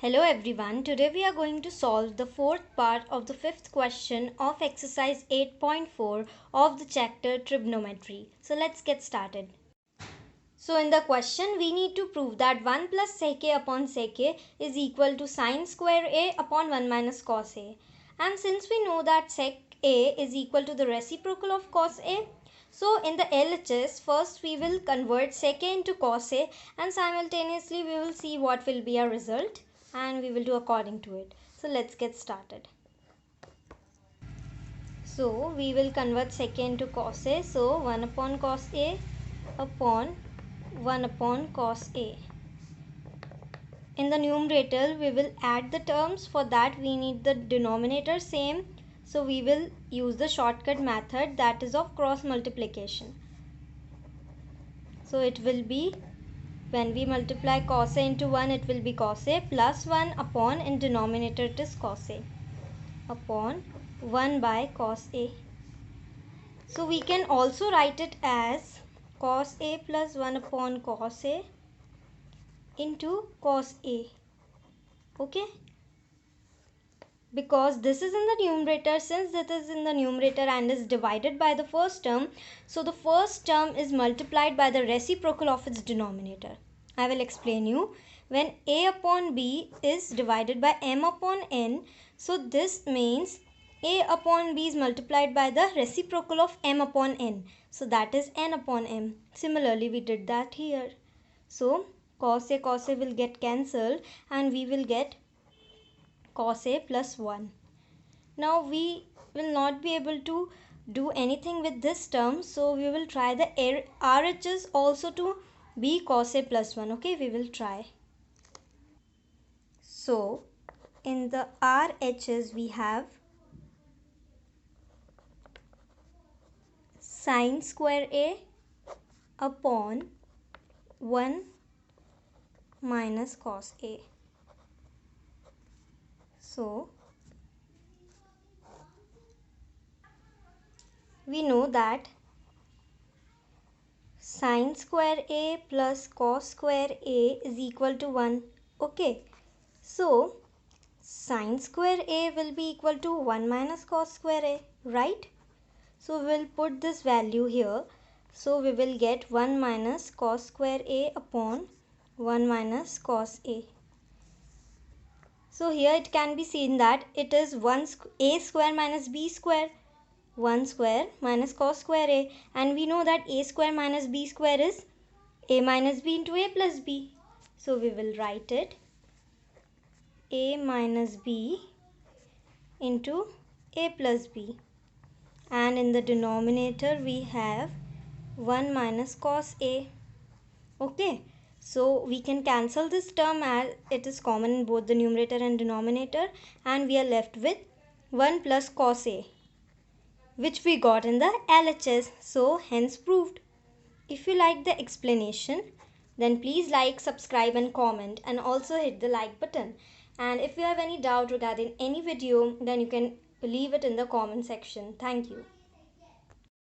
Hello everyone, today we are going to solve the fourth part of the fifth question of exercise 8.4 of the chapter trigonometry. So let's get started. So in the question we need to prove that 1 plus sec a upon sec a is equal to sine square a upon 1 minus cos a. And since we know that sec a is equal to the reciprocal of cos a, so in the LHS, first we will convert sec a into cos a and simultaneously we will see what will be our result and we will do according to it. So let's get started. So we will convert sec a into cos a. So 1 upon cos a upon 1 upon cos a. In the numerator we will add the terms. For that we need the denominator same. So we will use the shortcut method, that is of cross multiplication. So it will be, when we multiply cos a into 1, it will be cos a plus 1 upon, in denominator it is cos a, upon 1 by cos a. So we can also write it as cos a plus 1 upon cos a into cos a. Okay? Because this is in the numerator, since it is in the numerator and is divided by the first term, so the first term is multiplied by the reciprocal of its denominator. I will explain you. When a upon b is divided by m upon n, so this means a upon b is multiplied by the reciprocal of m upon n. So that is n upon m. Similarly, we did that here. So cos a will get cancelled and we will get cos a plus 1. Now we will not be able to do anything with this term, so we will try the RHS also to be cos a plus 1. Okay, we will try. So in the RHS we have sine square a upon 1 minus cos a. So we know that sine square a plus cos square a is equal to 1. Okay, so sine square a will be equal to 1 minus cos square a, right? So we will put this value here. So we will get 1 minus cos square a upon 1 minus cos a. So here it can be seen that it is a square minus b square. 1 square minus cos square a, and we know that a square minus b square is a minus b into a plus b. So we will write it a minus b into a plus b, and in the denominator we have 1 minus cos a. Okay, so we can cancel this term as it is common in both the numerator and denominator, and we are left with 1 plus cos a, which we got in the LHS, so hence proved. If you like the explanation, then please like, subscribe and comment, and also hit the like button. And if you have any doubt regarding any video, then you can leave it in the comment section. Thank you.